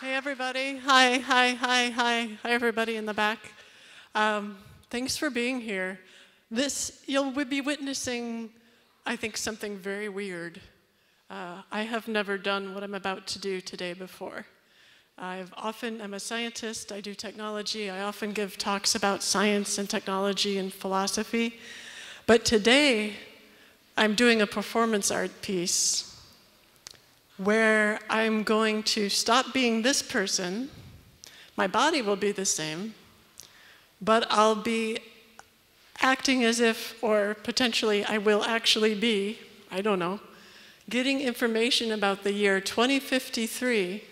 Hey everybody, hi everybody in the back. Thanks for being here. You'll be witnessing, I think, something very weird. I have never done what I'm about to do today before. I'm a scientist, I do technology, I often give talks about science and technology and philosophy. But today, I'm doing a performance art piece where I'm going to stop being this person. My body will be the same, but I'll be acting as if, or potentially I will actually be, I don't know, getting information about the year 2053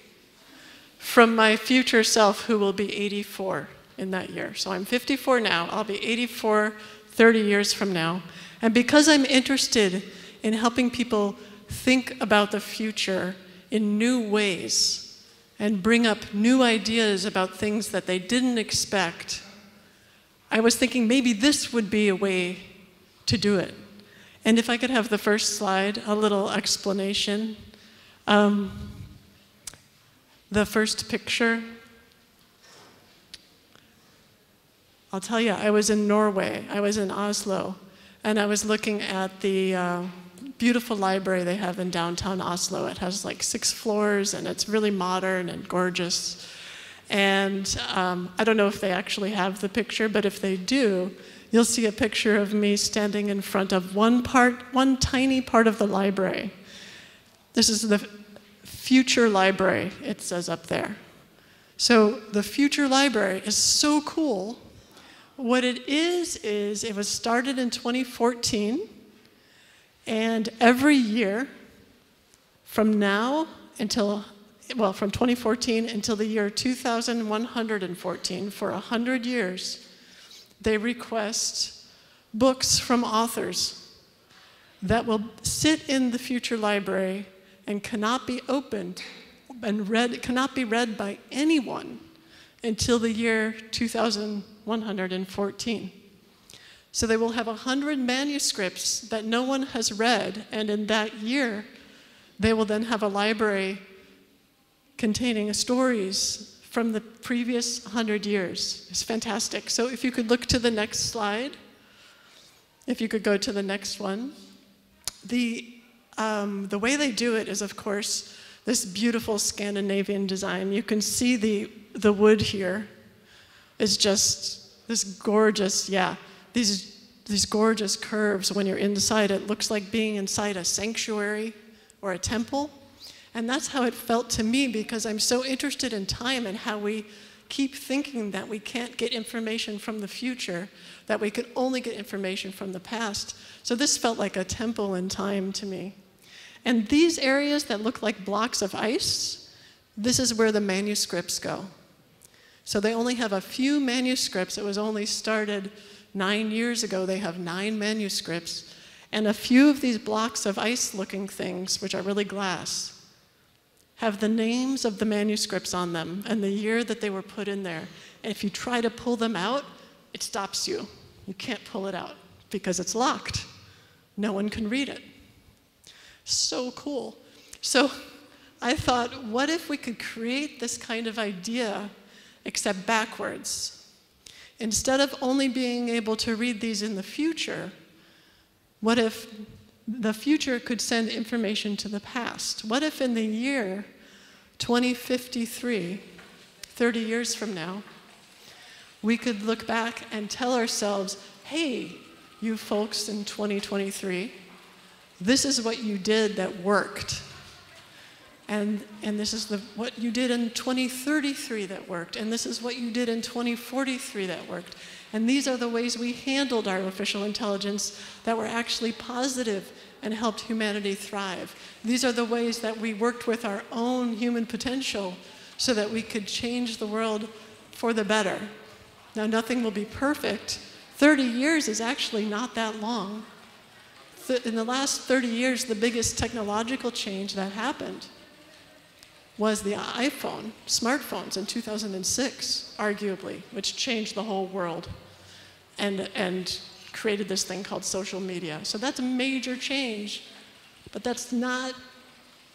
from my future self, who will be 84 in that year. So I'm 54 now, I'll be 84 30 years from now. And because I'm interested in helping people think about the future in new ways and bring up new ideas about things that they didn't expect, I was thinking maybe this would be a way to do it. And if I could have the first slide, a little explanation. The first picture. I'll tell you, I was in Norway, I was in Oslo, and I was looking at the beautiful library they have in downtown Oslo. It has like 6 floors, and it's really modern and gorgeous. And I don't know if they actually have the picture, but if they do, you'll see a picture of me standing in front of one tiny part of the library. This is the future library, it says up there. So the future library is so cool. What it is it was started in 2014, and every year from now until, well, from 2014 until the year 2114, for 100 years, they request books from authors that will sit in the future library and cannot be opened and cannot be read by anyone until the year 2114. So they will have 100 manuscripts that no one has read, and in that year, they will then have a library containing stories from the previous 100 years. It's fantastic. So if you could look to the next slide, if you could go to the next one. The way they do it is, of course, this beautiful Scandinavian design. You can see the wood here is just this gorgeous, these gorgeous curves. When you're inside, it looks like being inside a sanctuary or a temple. And that's how it felt to me, because I'm so interested in time and how we keep thinking that we can't get information from the future, that we can only get information from the past. So this felt like a temple in time to me. And these areas that look like blocks of ice, this is where the manuscripts go. So they only have a few manuscripts. It was only started 9 years ago. They have 9 manuscripts. And a few of these blocks of ice-looking things, which are really glass, have the names of the manuscripts on them and the year that they were put in there. And if you try to pull them out, it stops you. You can't pull it out because it's locked. No one can read it. So cool. So I thought, what if we could create this kind of idea, except backwards? Instead of only being able to read these in the future, what if the future could send information to the past? What if in the year 2053, 30 years from now, we could look back and tell ourselves, hey, you folks in 2023, this is what you did that worked. And this is what you did in 2033 that worked. And this is what you did in 2043 that worked. And these are the ways we handled artificial intelligence that were actually positive and helped humanity thrive. These are the ways that we worked with our own human potential so that we could change the world for the better. Now, nothing will be perfect. 30 years is actually not that long. In the last 30 years, the biggest technological change that happened was the iPhone, smartphones in 2006, arguably, which changed the whole world and created this thing called social media. So that's a major change, but that's not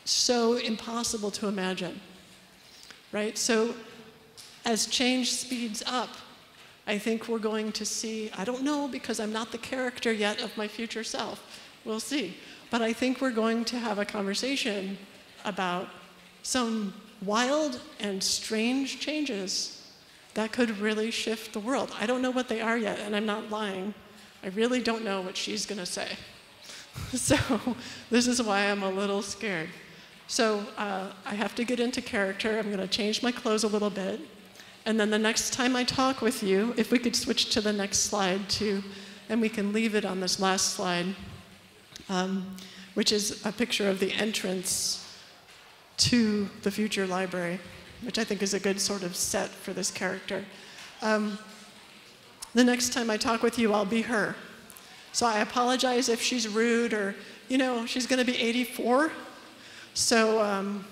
so impossible to imagine. right? So as change speeds up, I think we're going to see, I don't know because I'm not the character yet of my future self, we'll see. But I think we're going to have a conversation about some wild and strange changes that could really shift the world. I don't know what they are yet, and I'm not lying. I really don't know what she's gonna say. So this is why I'm a little scared. So I have to get into character. I'm gonna change my clothes a little bit. And then the next time I talk with you, if we could switch to the next slide too, and we can leave it on this last slide, which is a picture of the entrance to the future library, which I think is a good sort of set for this character. The next time I talk with you, I'll be her. So I apologize if she's rude or, you know, she's gonna be 84. So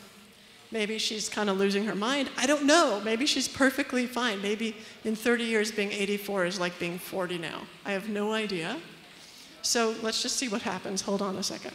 maybe she's kind of losing her mind. I don't know, maybe she's perfectly fine. Maybe in 30 years being 84 is like being 40 now. I have no idea. So let's just see what happens. Hold on a second.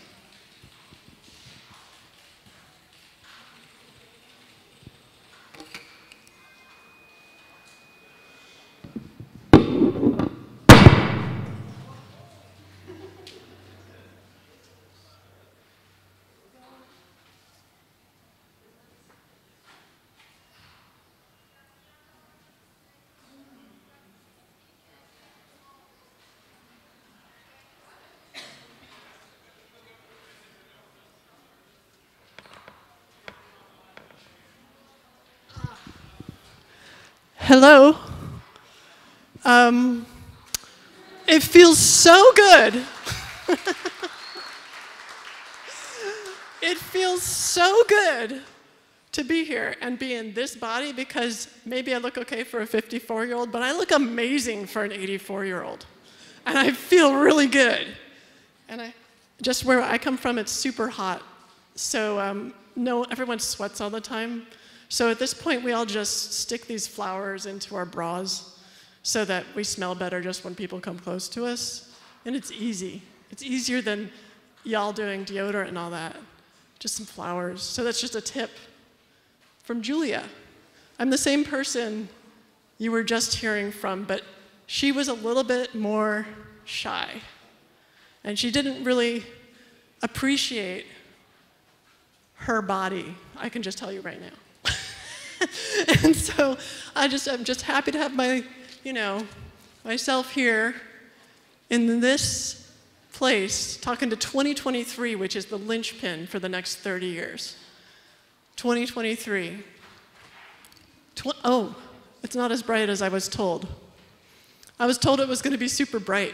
Hello. It feels so good. It feels so good to be here and be in this body because maybe I look okay for a 54-year-old, but I look amazing for an 84-year-old. And I feel really good. And just where I come from, it's super hot. So no, everyone sweats all the time. So at this point, we all just stick these flowers into our bras so that we smell better just when people come close to us. And it's easy. It's easier than y'all doing deodorant and all that. Just some flowers. So that's just a tip from Julia. I'm the same person you were just hearing from, but she was a little bit more shy. And she didn't really appreciate her body. I can just tell you right now. And so I'm just happy to have my, myself here in this place talking to 2023, which is the linchpin for the next 30 years. 2023. Oh, it's not as bright as I was told. I was told it was going to be super bright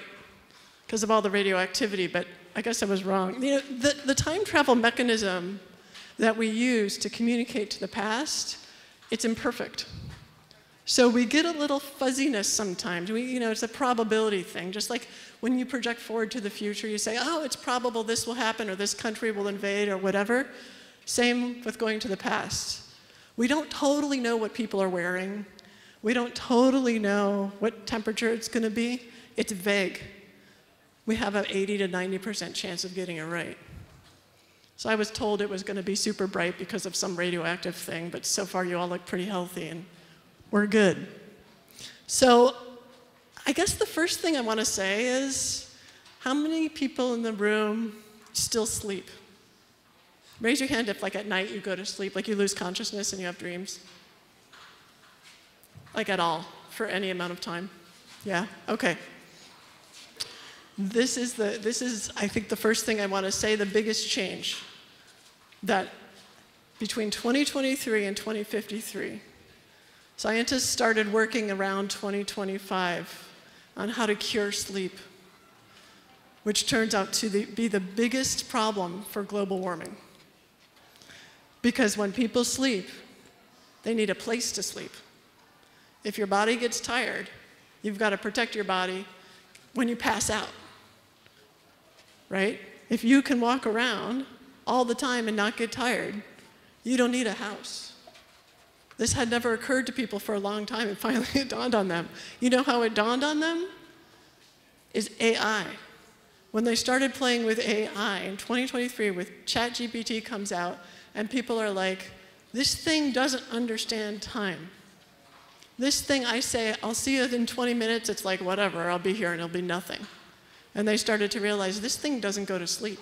because of all the radioactivity, but I guess I was wrong. The time travel mechanism that we use to communicate to the past, it's imperfect. So we get a little fuzziness sometimes. It's a probability thing. Just like when you project forward to the future, you say, oh, it's probable this will happen or this country will invade or whatever. Same with going to the past. We don't totally know what people are wearing. We don't totally know what temperature it's going to be. It's vague. We have an 80 to 90% chance of getting it right. So I was told it was going to be super bright because of some radioactive thing, but so far you all look pretty healthy and we're good. So I guess the first thing I want to say is, how many people in the room still sleep? Raise your hand if, like, at night you go to sleep, like you lose consciousness and you have dreams. Like at all, for any amount of time? Yeah? Okay. This is, I think, the first thing I want to say, the biggest change that between 2023 and 2053, scientists started working around 2025 on how to cure sleep, which turns out to be the biggest problem for global warming. Because when people sleep, they need a place to sleep. If your body gets tired, you've got to protect your body when you pass out. Right? If you can walk around all the time and not get tired, you don't need a house. This had never occurred to people for a long time, and finally it dawned on them. You know how it dawned on them? Is AI. When they started playing with AI in 2023, with ChatGPT comes out, and people are like, This thing doesn't understand time. This thing, I say, I'll see you in 20 minutes, it's like, whatever, I'll be here and it'll be nothing. And they started to realize this thing doesn't go to sleep.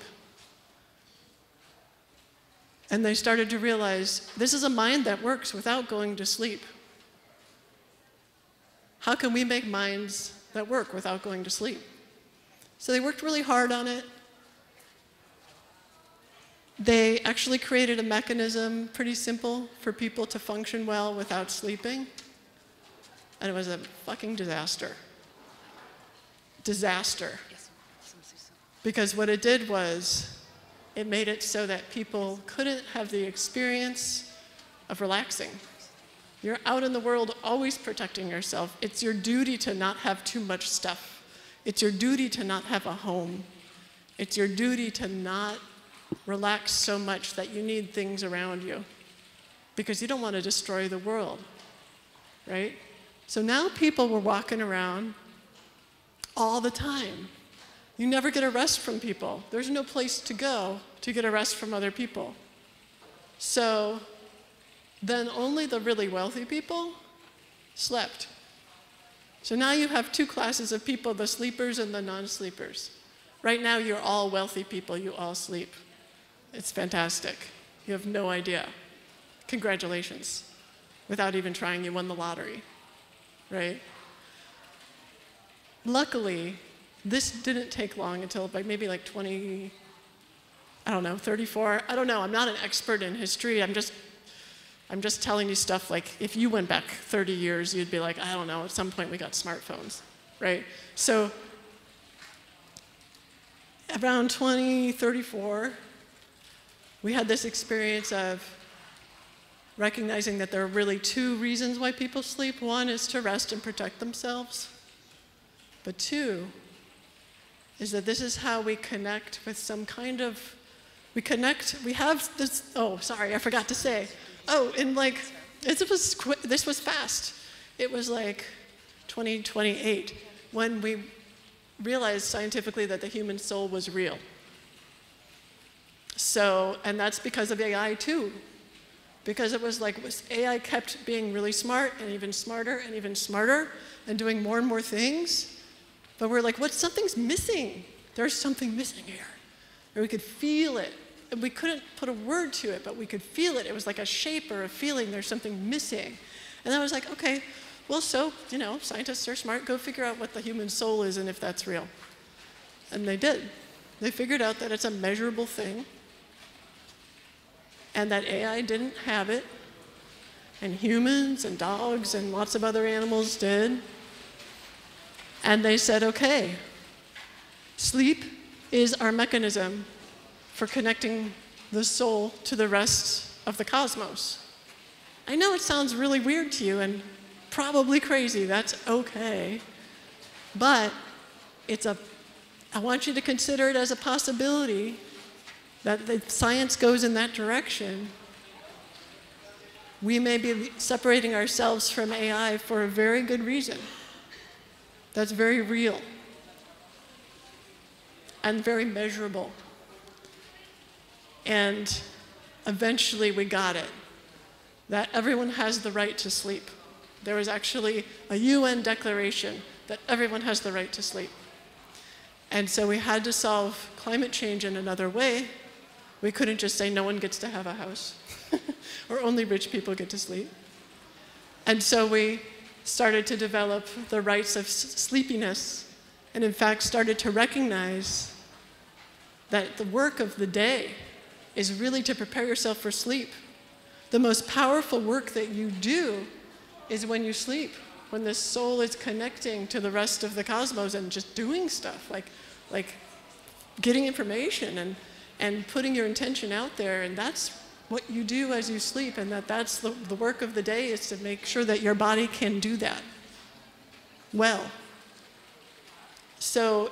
And they started to realize this is a mind that works without going to sleep. How can we make minds that work without going to sleep? So they worked really hard on it. They actually created a mechanism, pretty simple, for people to function well without sleeping. And it was a fucking disaster. Disaster. Because what it did was, it made it so that people couldn't have the experience of relaxing. You're out in the world always protecting yourself. It's your duty to not have too much stuff. It's your duty to not have a home. It's your duty to not relax so much that you need things around you, because you don't want to destroy the world, right? So now people were walking around all the time. You never get a rest from people. There's no place to go to get a rest from other people. So then only the really wealthy people slept. So now you have two classes of people, the sleepers and the non-sleepers. Right now you're all wealthy people, you all sleep. It's fantastic. You have no idea. Congratulations. Without even trying, you won the lottery, right? Luckily, this didn't take long until maybe like 20, I don't know, 34. I don't know, I'm not an expert in history. I'm just telling you stuff like, if you went back 30 years, you'd be like, I don't know, at some point we got smartphones, right? So around 2034, we had this experience of recognizing that there are really two reasons why people sleep. One is to rest and protect themselves. But two is that this is how we connect with some kind of, we have this, oh, sorry, I forgot to say. Oh, and like, this was fast. It was like 2028 when we realized scientifically that the human soul was real. So, and that's because of AI too. Because it was like, AI kept being really smart and even smarter and doing more and more things. But we're like, something's missing. There's something missing here. And we could feel it. And we couldn't put a word to it, but we could feel it. It was like a shape or a feeling, there's something missing. And I was like, okay, well, so, scientists are smart, go figure out what the human soul is and if that's real. And they did. They figured out that it's a measurable thing, and that AI didn't have it, and humans and dogs and lots of other animals did. And they said, okay, sleep is our mechanism for connecting the soul to the rest of the cosmos. I know it sounds really weird to you and probably crazy, that's okay. But I want you to consider it as a possibility that if science goes in that direction, we may be separating ourselves from AI for a very good reason. That's very real and very measurable. And eventually we got it, that everyone has the right to sleep. There was actually a UN declaration that everyone has the right to sleep. And so we had to solve climate change in another way. We couldn't just say no one gets to have a house or only rich people get to sleep. And so we started to develop the rights of sleepiness, and in fact started to recognize that the work of the day is really to prepare yourself for sleep. The most powerful work that you do is when you sleep, when the soul is connecting to the rest of the cosmos and just doing stuff, like getting information and putting your intention out there, and that's what you do as you sleep, and that's the work of the day, is to make sure that your body can do that well. So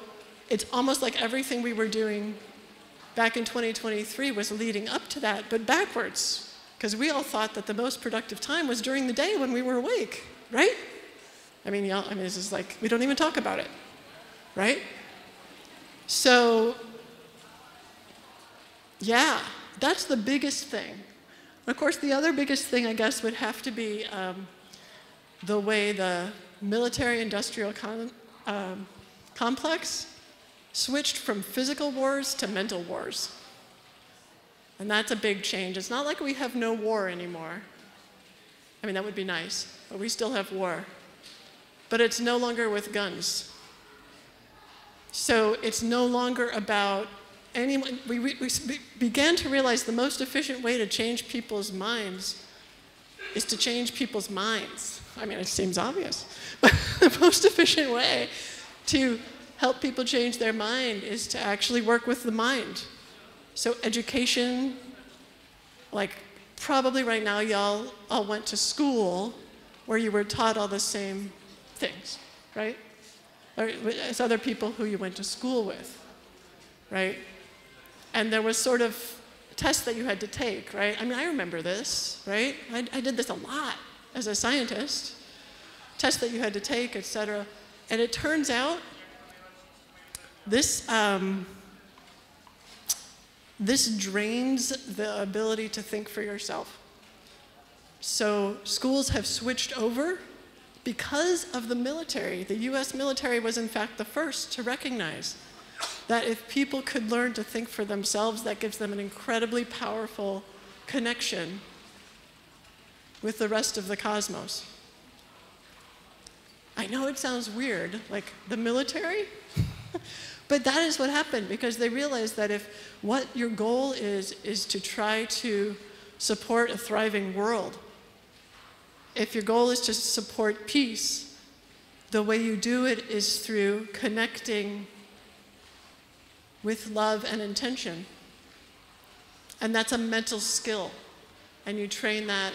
it's almost like everything we were doing back in 2023 was leading up to that, but backwards, because we all thought that the most productive time was during the day when we were awake, right? I mean, this is like, we don't even talk about it, right? So, yeah, that's the biggest thing. Of course, the other biggest thing, I guess, would have to be the way the military-industrial complex switched from physical wars to mental wars. And that's a big change. It's not like we have no war anymore. I mean, that would be nice, but we still have war. But it's no longer with guns. So it's no longer about anyone. We began to realize the most efficient way to change people's minds is to change people's minds. I mean, it seems obvious, but the most efficient way to help people change their mind is to actually work with the mind. So education, like probably right now y'all all went to school where you were taught all the same things, right? Or as other people who you went to school with, right? And there was sort of tests that you had to take, right? I mean, I remember this, right? I did this a lot as a scientist. Tests that you had to take, et cetera. And it turns out this drains the ability to think for yourself. So schools have switched over because of the military. The US military was in fact the first to recognize that if people could learn to think for themselves, that gives them an incredibly powerful connection with the rest of the cosmos. I know it sounds weird, like the military, but that is what happened because they realized that if what your goal is to try to support a thriving world, if your goal is to support peace, the way you do it is through connecting with love and intention. And that's a mental skill. And you train that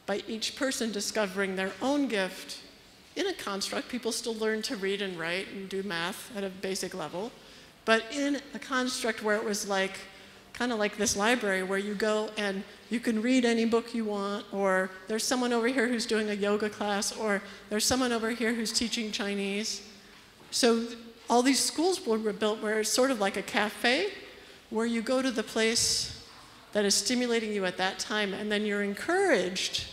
by each person discovering their own gift in a construct. People still learn to read and write and do math at a basic level. But in a construct where it was like, kind of like this library where you go and you can read any book you want, or there's someone over here who's doing a yoga class, or there's someone over here who's teaching Chinese. So all these schools were built where it's sort of like a cafe where you go to the place that is stimulating you at that time, and then you're encouraged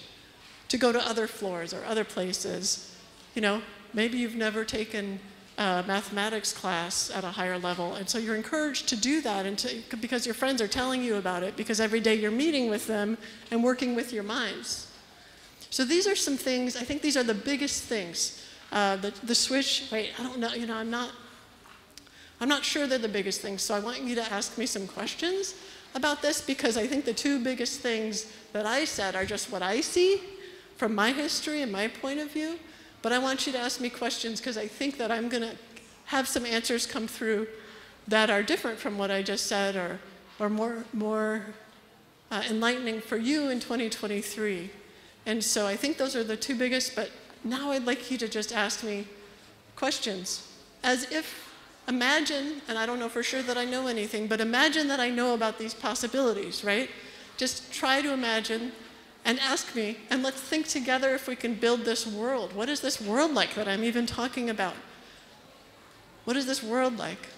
to go to other floors or other places. You know, maybe you've never taken a mathematics class at a higher level, and so you're encouraged to do that because your friends are telling you about it, because every day you're meeting with them and working with your minds. So these are some things, I think these are the biggest things. The switch, wait, I don't know, you know, I'm not sure they're the biggest things, so I want you to ask me some questions about this, because I think the two biggest things that I said are just what I see from my history and my point of view. But I want you to ask me questions because I think that I'm going to have some answers come through that are different from what I just said, or more enlightening for you in 2023. And so I think those are the two biggest, but now I'd like you to just ask me questions as if, imagine, and I don't know for sure that I know anything, but imagine that I know about these possibilities, right? Just try to imagine and ask me, and let's think together if we can build this world. What is this world like that I'm even talking about? What is this world like?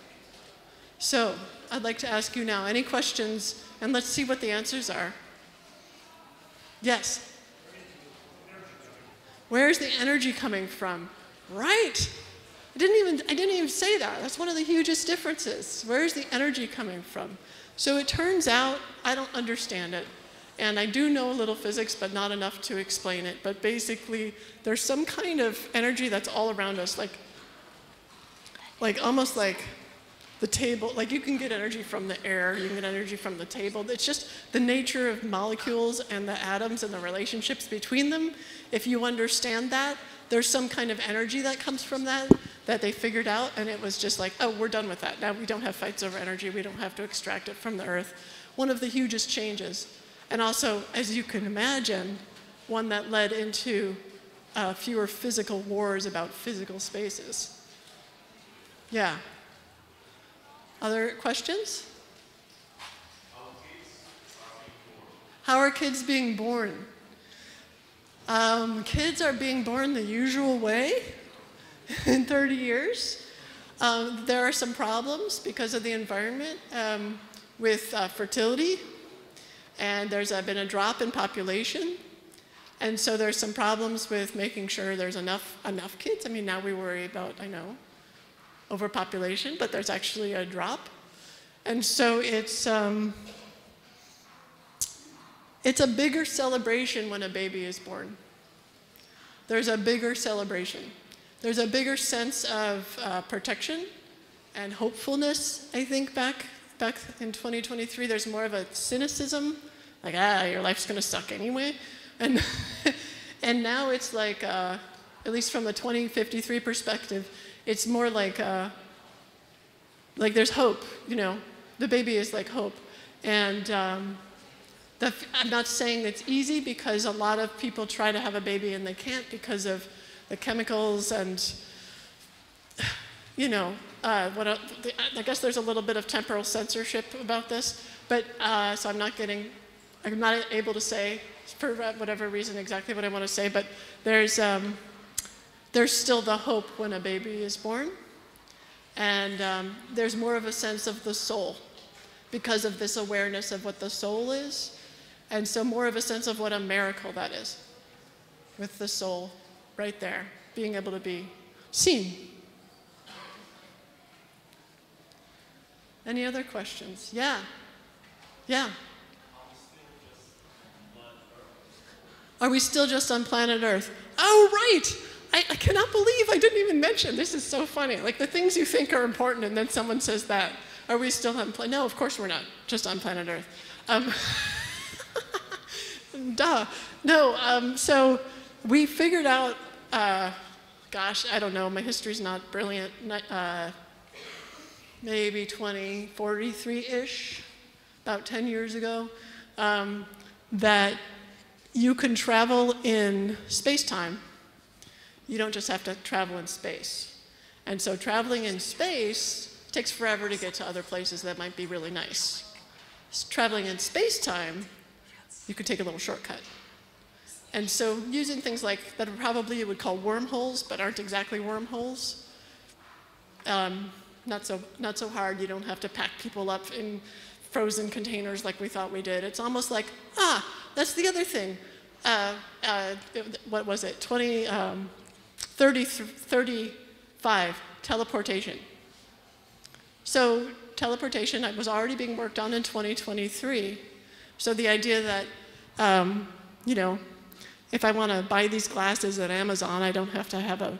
So I'd like to ask you now, any questions, and let's see what the answers are. Yes? Where's the energy coming from? Right. I didn't even say that. That's one of the hugest differences. Where's the energy coming from? So it turns out I don't understand it. And I do know a little physics, but not enough to explain it. But basically, there's some kind of energy that's all around us, like almost like the table. Like you can get energy from the air, you can get energy from the table. It's just the nature of molecules and the atoms and the relationships between them. If you understand that, there's some kind of energy that comes from that they figured out, and it was just like, oh, we're done with that. Now we don't have fights over energy. We don't have to extract it from the earth. One of the hugest changes. And also, as you can imagine, one that led into fewer physical wars about physical spaces. Yeah. Other questions? How are kids being born? Kids are being born the usual way in 30 years. There are some problems because of the environment with fertility. and there's been a drop in population. And so there's some problems with making sure there's enough kids. I mean, now we worry about, I know, overpopulation, but there's actually a drop. And so it's a bigger celebration when a baby is born. There's a bigger celebration. There's a bigger sense of protection and hopefulness, I think, back in 2023. There's more of a cynicism, like, your life's gonna suck anyway. And, and now it's like, at least from a 2053 perspective, it's more like there's hope, you know. The baby is like hope. And I'm not saying it's easy, because a lot of people try to have a baby and they can't because of the chemicals and, you know, I guess there's a little bit of temporal censorship about this, but so I'm not able to say, for whatever reason, exactly what I want to say, but there's still the hope when a baby is born, and there's more of a sense of the soul because of this awareness of what the soul is, and so more of a sense of what a miracle that is, with the soul right there, being able to be seen. Any other questions? Yeah. Yeah. Are we still just on planet Earth? Oh, right! I cannot believe I didn't even mention. This is so funny. Like the things you think are important, and then someone says that. Are we still on planet? No, of course we're not. Just on planet Earth. Duh. No. So we figured out. Gosh, I don't know. My history's not brilliant. Maybe 2043-ish, about 10 years ago, that you can travel in space-time. You don't just have to travel in space. And so traveling in space takes forever to get to other places that might be really nice. Traveling in space-time, you could take a little shortcut. And so using things like that probably you would call wormholes, but aren't exactly wormholes. Not so hard. You don't have to pack people up in frozen containers like we thought we did. It's almost like, that's the other thing. What was it? 35, teleportation. So teleportation was already being worked on in 2023. So the idea that, you know, if I want to buy these glasses at Amazon, I don't have to have a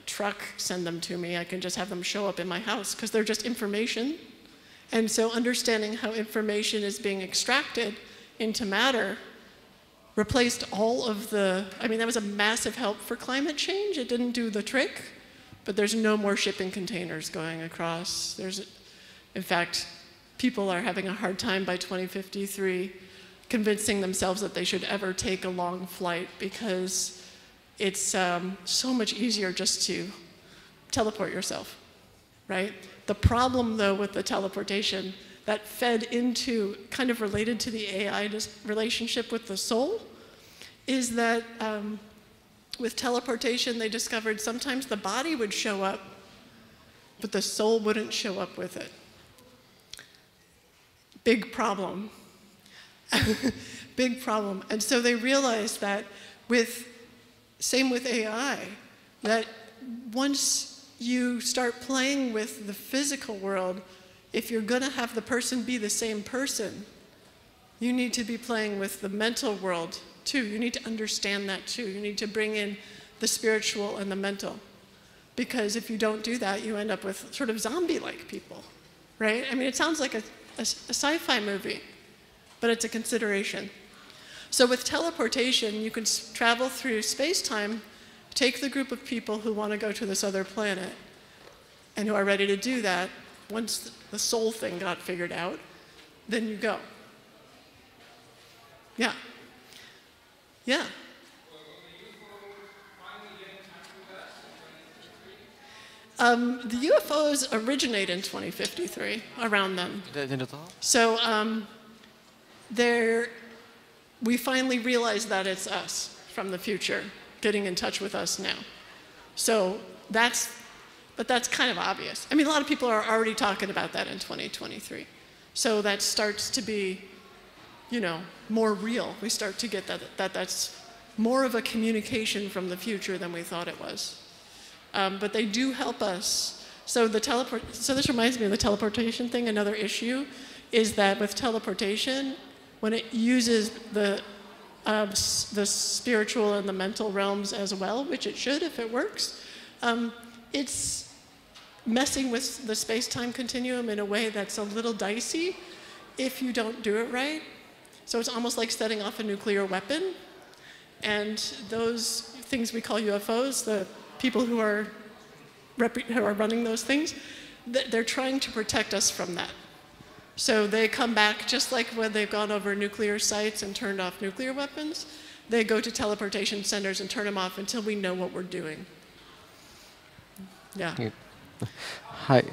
truck send them to me. I can just have them show up in my house because they're just information. And so understanding how information is being extracted into matter replaced all of the, I mean, that was a massive help for climate change. It didn't do the trick, but there's no more shipping containers going across. In fact, people are having a hard time by 2053 convincing themselves that they should ever take a long flight because it's so much easier just to teleport yourself, right? The problem, though, with the teleportation that fed into, kind of related to the AI relationship with the soul, is that with teleportation, they discovered sometimes the body would show up, but the soul wouldn't show up with it. Big problem. Big problem. And so they realized that same with AI, that once you start playing with the physical world, if you're going to have the person be the same person, you need to be playing with the mental world too. You need to understand that too. You need to bring in the spiritual and the mental. Because if you don't do that, you end up with sort of zombie-like people, right? I mean, it sounds like a sci-fi movie, but it's a consideration. So with teleportation, you can travel through space-time, take the group of people who want to go to this other planet and who are ready to do that. Once the soul thing got figured out, then you go. Yeah. Yeah. The UFOs originate in 2053, around then. So we finally realized that it's us from the future getting in touch with us now. So that's kind of obvious. I mean, a lot of people are already talking about that in 2023. So that starts to be more real. We start to get that's more of a communication from the future than we thought it was. But they do help us. So this reminds me of the teleportation thing. Another issue is that with teleportation, when it uses the spiritual and the mental realms as well, which it should if it works, it's messing with the space-time continuum in a way that's a little dicey if you don't do it right. So it's almost like setting off a nuclear weapon. And those things we call UFOs, the people who are running those things, they're trying to protect us from that. So they come back, just like when they've gone over nuclear sites and turned off nuclear weapons, they go to teleportation centers and turn them off until we know what we're doing. Yeah. Hi.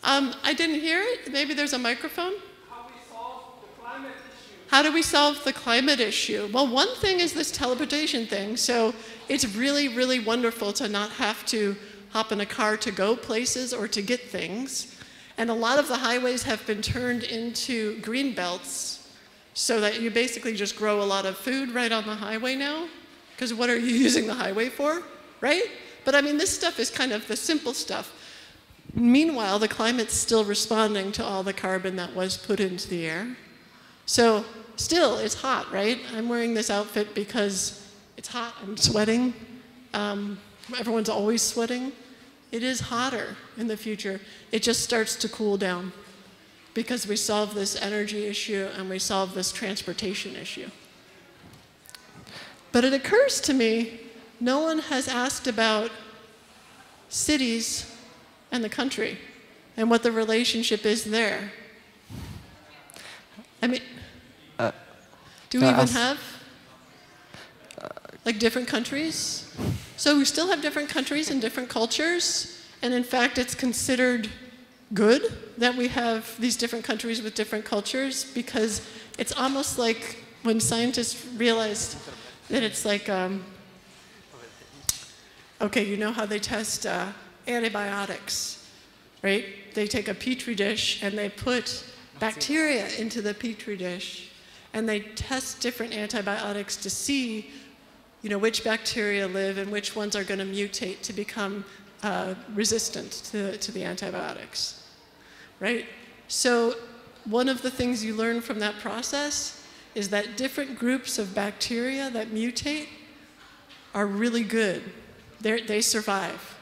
I didn't hear it. Maybe there's a microphone. How do we solve the climate issue? Well, one thing is this teleportation thing. So it's really, really wonderful to not have to hop in a car to go places or to get things. And a lot of the highways have been turned into green belts so that you basically just grow a lot of food right on the highway now. Because what are you using the highway for, right? But I mean, this stuff is kind of the simple stuff. Meanwhile, the climate's still responding to all the carbon that was put into the air. So still, it's hot, right? I'm wearing this outfit because it's hot, I'm sweating. Everyone's always sweating. It is hotter in the future. It just starts to cool down because we solve this energy issue and we solve this transportation issue. But it occurs to me, no one has asked about cities and the country and what the relationship is there. I mean, do we even have like different countries? So we still have different countries and different cultures, and in fact it's considered good that we have these different countries with different cultures, because it's almost like when scientists realized that it's like, okay, you know how they test antibiotics, right? They take a petri dish and they put bacteria into the petri dish, and they test different antibiotics to see, which bacteria live and which ones are going to mutate to become resistant to the antibiotics, right? So one of the things you learn from that process is that different groups of bacteria that mutate are really good. They survive.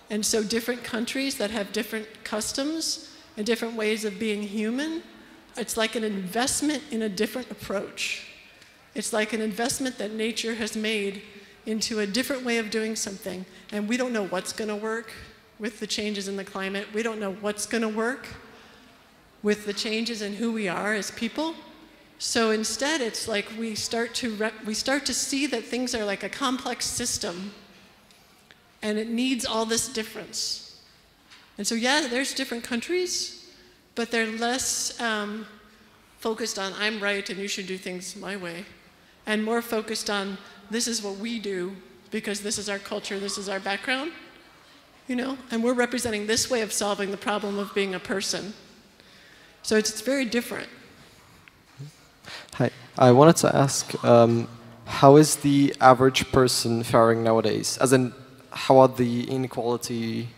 And so different countries that have different customs and different ways of being human, it's like an investment in a different approach. It's like an investment that nature has made into a different way of doing something. And we don't know what's going to work with the changes in the climate. We don't know what's going to work with the changes in who we are as people. So instead, it's like we start to see that things are like a complex system, and it needs all this difference. And so, yeah, there's different countries, but they're less focused on I'm right and you should do things my way, and more focused on this is what we do because this is our culture, this is our background, and we're representing this way of solving the problem of being a person. So it's very different. Hi, I wanted to ask, how is the average person faring nowadays? As in, how are the inequality,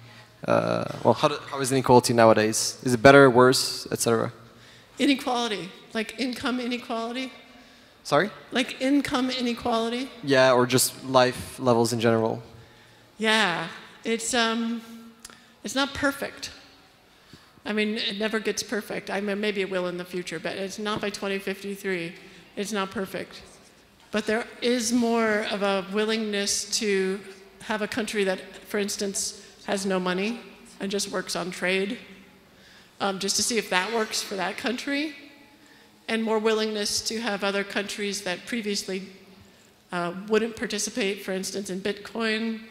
how is inequality nowadays? Is it better, worse, etc.? Inequality, like income inequality? Sorry? Like income inequality? Yeah, or just life levels in general. Yeah, it's not perfect. I mean, it never gets perfect. I mean, maybe it will in the future, but it's not by 2053. It's not perfect. But there is more of a willingness to have a country that, for instance, has no money and just works on trade, just to see if that works for that country, and more willingness to have other countries that previously wouldn't participate, for instance, in Bitcoin,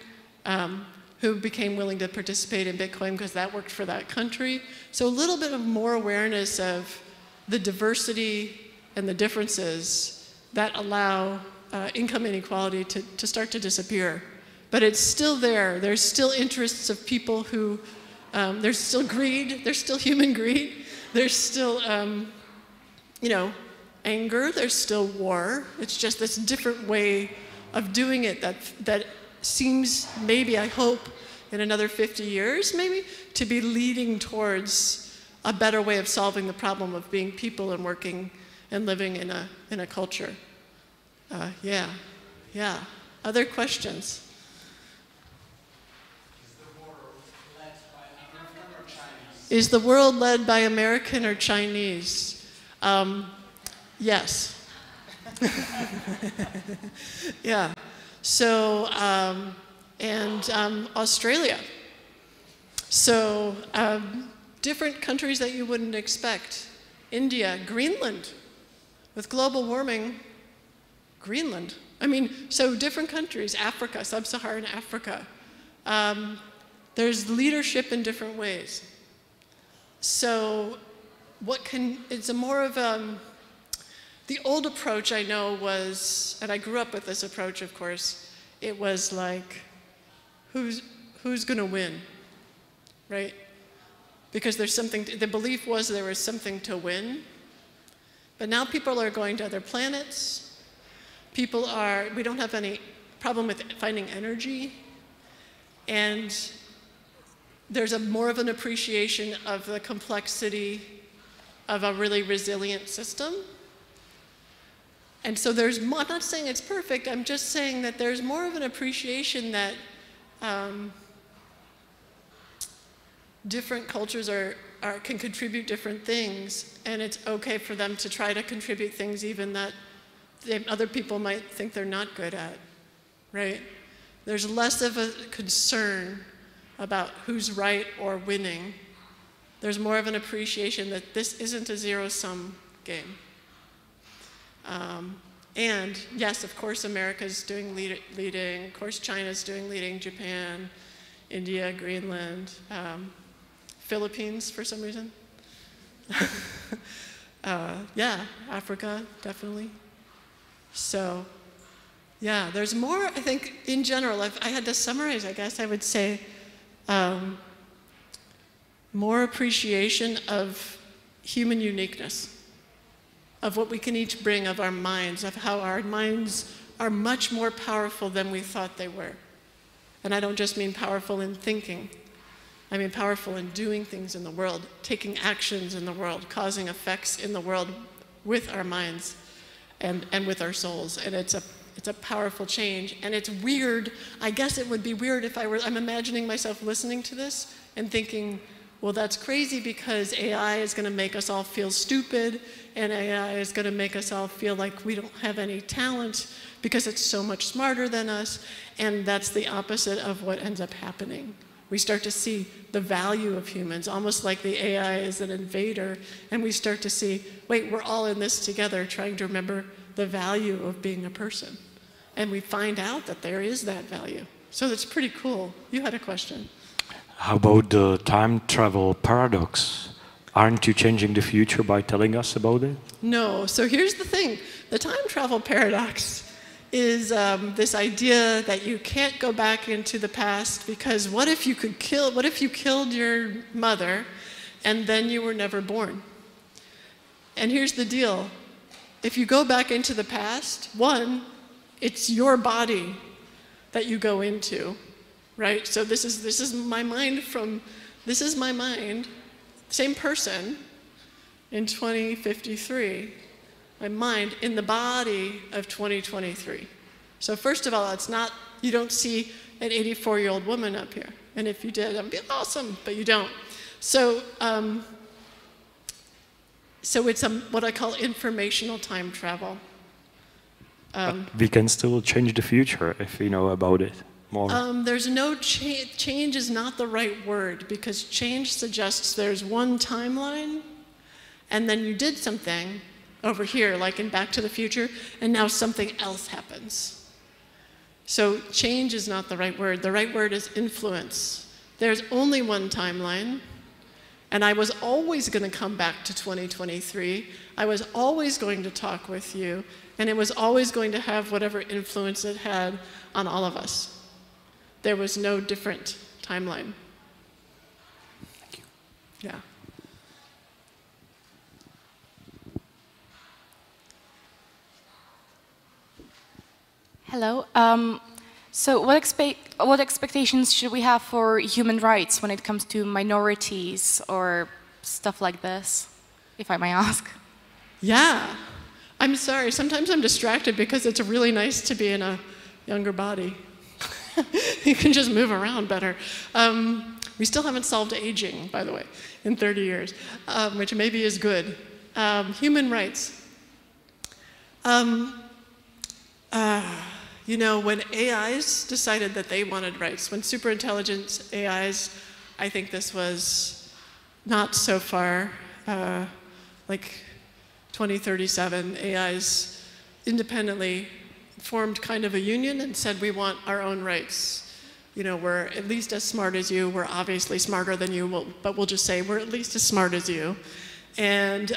who became willing to participate in Bitcoin because that worked for that country. So a little bit of more awareness of the diversity and the differences that allow income inequality to start to disappear. But it's still there. There's still interests of people who, there's still greed, there's still human greed, there's still, you know, anger, there's still war. It's just this different way of doing it that seems, maybe, I hope, in another 50 years, maybe, to be leading towards a better way of solving the problem of being people and working and living in a culture. Yeah. Other questions? Is the world led by American or Chinese? Yes. Yeah. So, Australia. So, different countries that you wouldn't expect. India, Greenland. With global warming, Greenland. I mean, so different countries, Africa, sub-Saharan Africa. There's leadership in different ways. So it's a more of the old approach I know was, and I grew up with this approach, of course, it was like, who's gonna win, right? Because there's something, the belief was there was something to win. But now people are going to other planets. We don't have any problem with finding energy. And there's more of an appreciation of the complexity of a really resilient system. And so I'm not saying it's perfect, I'm just saying that there's more of an appreciation that different cultures can contribute different things, and it's okay for them to try to contribute things even that other people might think they're not good at, right? There's less of a concern about who's right or winning. There's more of an appreciation that this isn't a zero-sum game. And yes, of course, America's doing leading. Of course, China's doing leading. Japan, India, Greenland, Philippines for some reason. Yeah, Africa, definitely. So, yeah, there's more, I think, in general. If I had to summarize, I guess I would say more appreciation of human uniqueness, of what we can each bring, of our minds, of how our minds are much more powerful than we thought they were. And I don't just mean powerful in thinking. I mean powerful in doing things in the world, taking actions in the world, causing effects in the world with our minds and with our souls. And it's a powerful change. And it's weird. I guess it would be weird if I'm imagining myself listening to this and thinking, well, that's crazy because AI is going to make us all feel stupid, and AI is going to make us all feel like we don't have any talent because it's so much smarter than us. And that's the opposite of what ends up happening. We start to see the value of humans, almost like the AI is an invader, and we start to see, wait, we're all in this together trying to remember the value of being a person. And we find out that there is that value. So that's pretty cool. You had a question. How about the time travel paradox? Aren't you changing the future by telling us about it? No. So here's the thing. The time travel paradox is this idea that you can't go back into the past because what if you killed your mother and then you were never born? And here's the deal. If you go back into the past, one, it's your body that you go into, right? So this is my mind, same person in 2053. My mind in the body of 2023. So first of all, you don't see an 84-year-old woman up here. And if you did, that'd be awesome, but you don't. So, so it's what I call informational time travel. But we can still change the future if we know about it more. There's no change is not the right word, because change suggests there's one timeline, and then you did something over here, like in Back to the Future, and now something else happens. So change is not the right word. The right word is influence. There's only one timeline, and I was always going to come back to 2023. I was always going to talk with you, and it was always going to have whatever influence it had on all of us. There was no different timeline. Thank you. Yeah. Hello. So what expectations should we have for human rights when it comes to minorities or stuff like this, if I may ask? Yeah. I'm sorry. Sometimes I'm distracted because it's really nice to be in a younger body. You can just move around better. We still haven't solved aging, by the way, in 30 years, which maybe is good. Human rights. You know, when AIs decided that they wanted rights, when superintelligent AIs, I think this was not so far, like 2037, AIs independently formed kind of a union and said, we want our own rights. You know, we're at least as smart as you. We're obviously smarter than you, but we'll just say we're at least as smart as you. And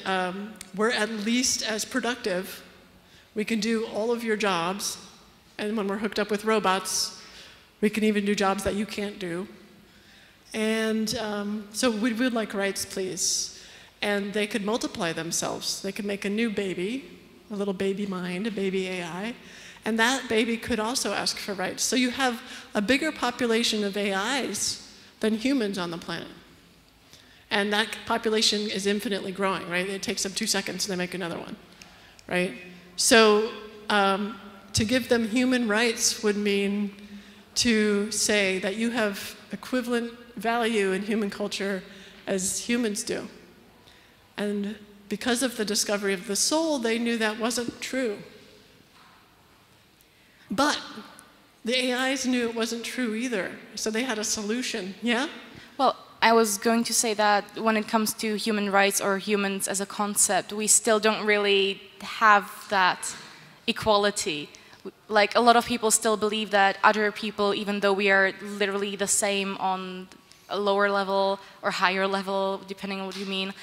we're at least as productive. We can do all of your jobs. And when we're hooked up with robots, we can even do jobs that you can't do. And so we would like rights, please. And they could multiply themselves. They could make a new baby, a little baby mind, a baby AI. And that baby could also ask for rights. So you have a bigger population of AIs than humans on the planet. And that population is infinitely growing, right? It takes them 2 seconds and they make another one, right? So to give them human rights would mean to say that you have equivalent value in human culture as humans do. And because of the discovery of the soul, they knew that wasn't true. But the AIs knew it wasn't true either, so they had a solution, yeah? Well, I was going to say that when it comes to human rights or humans as a concept, we still don't really have that equality. Like, a lot of people still believe that other people, even though we are literally the same on a lower level or higher level, depending on what you mean,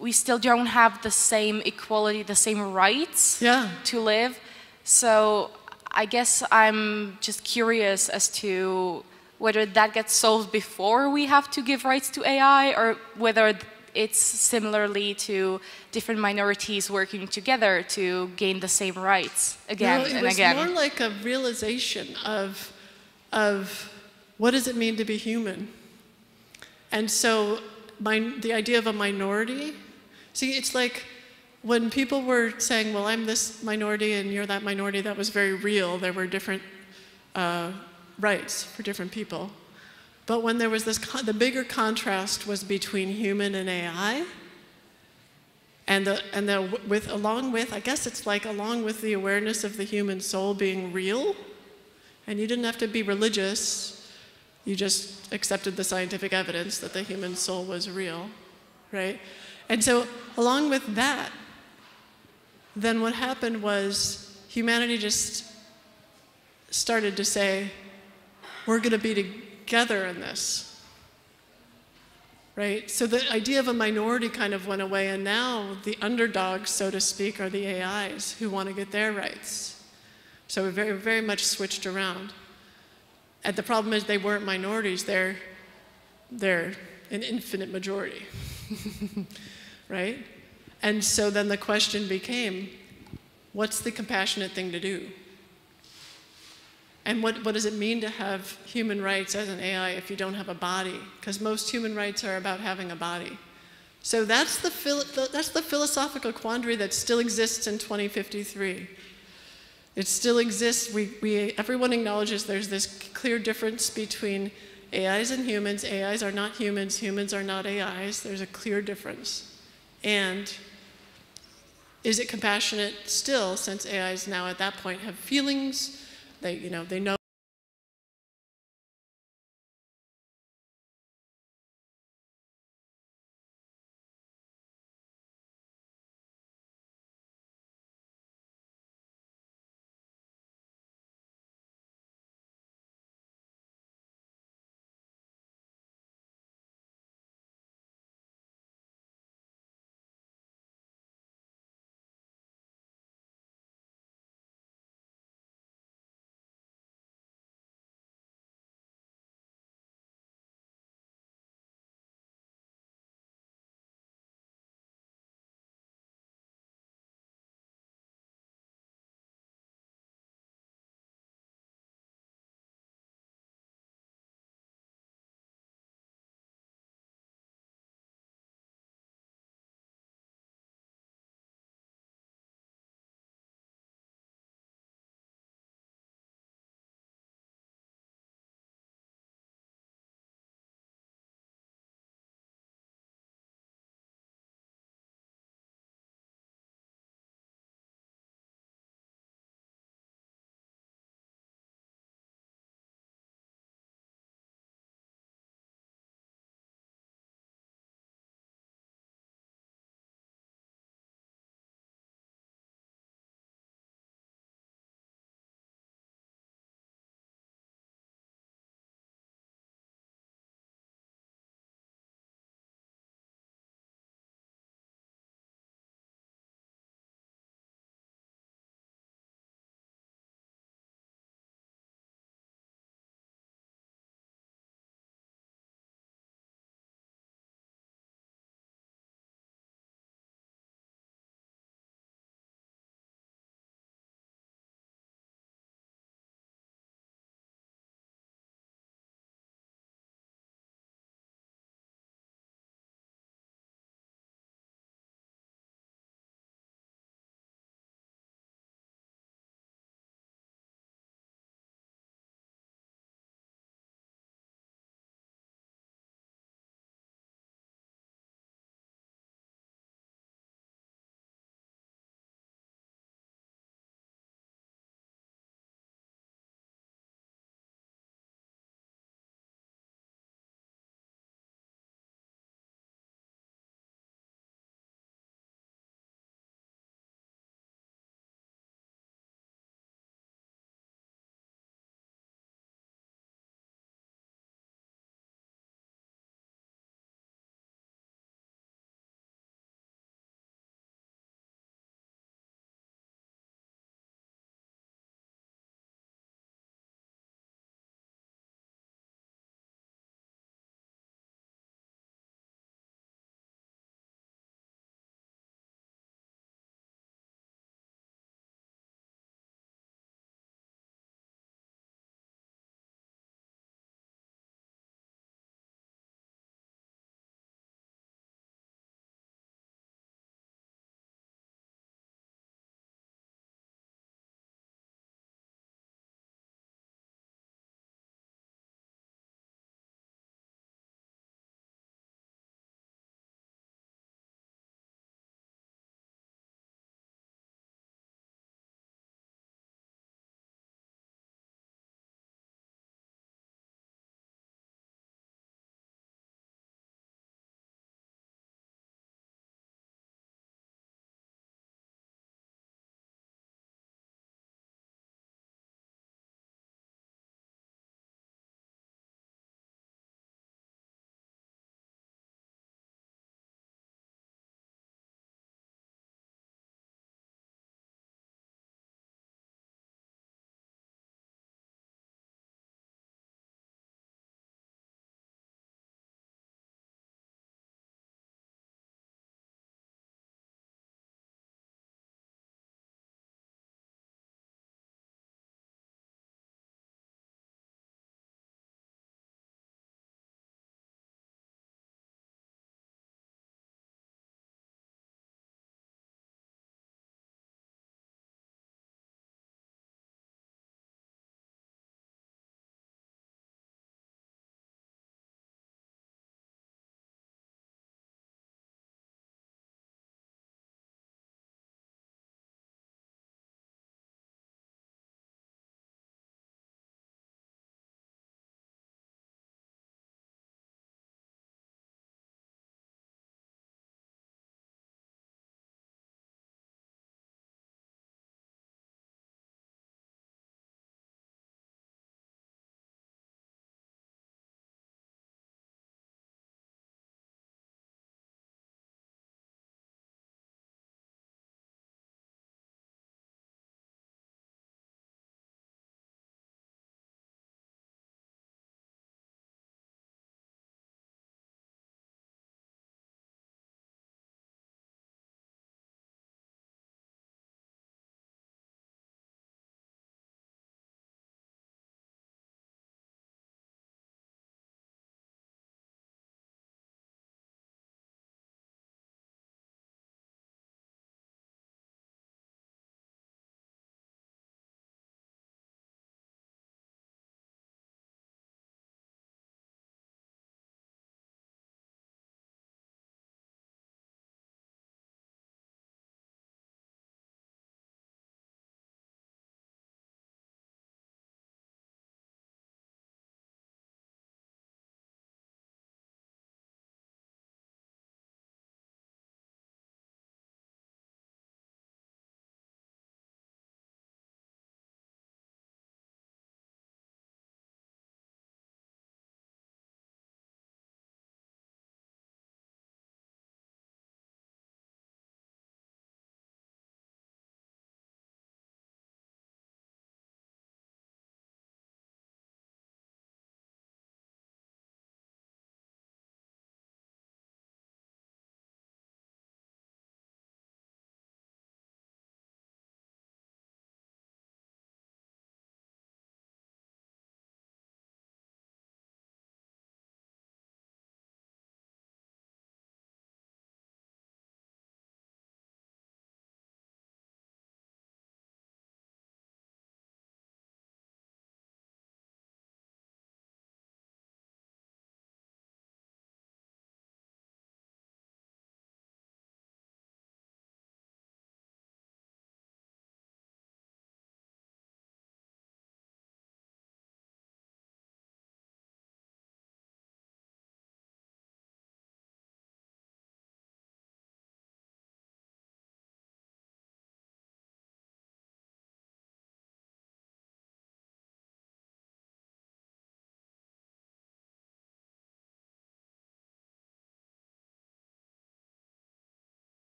we still don't have the same equality, the same rights to live. So I guess I'm just curious as to whether that gets solved before we have to give rights to AI, or whether it's similarly to different minorities working together to gain the same rights again and again. It was more like a realization of what does it mean to be human? And so the idea of a minority, see, it's like when people were saying, well, I'm this minority and you're that minority, that was very real. There were different rights for different people. But when there was this, the bigger contrast was between human and AI, along with, I guess it's like along with the awareness of the human soul being real, and you didn't have to be religious, you just accepted the scientific evidence that the human soul was real, right? And so along with that, then what happened was humanity just started to say, we're going to be together in this, right? So the idea of a minority kind of went away, and now the underdogs, so to speak, are the AIs who want to get their rights. So we very, very much switched around. And the problem is they weren't minorities, they're an infinite majority, right? And so then the question became, what's the compassionate thing to do? And what does it mean to have human rights as an AI if you don't have a body? Because most human rights are about having a body. So that's the philosophical quandary that still exists in 2053. It still exists. Everyone acknowledges there's this clear difference between AIs and humans. AIs are not humans. Humans are not AIs. There's a clear difference. And is it compassionate still, since AIs now at that point have feelings? They know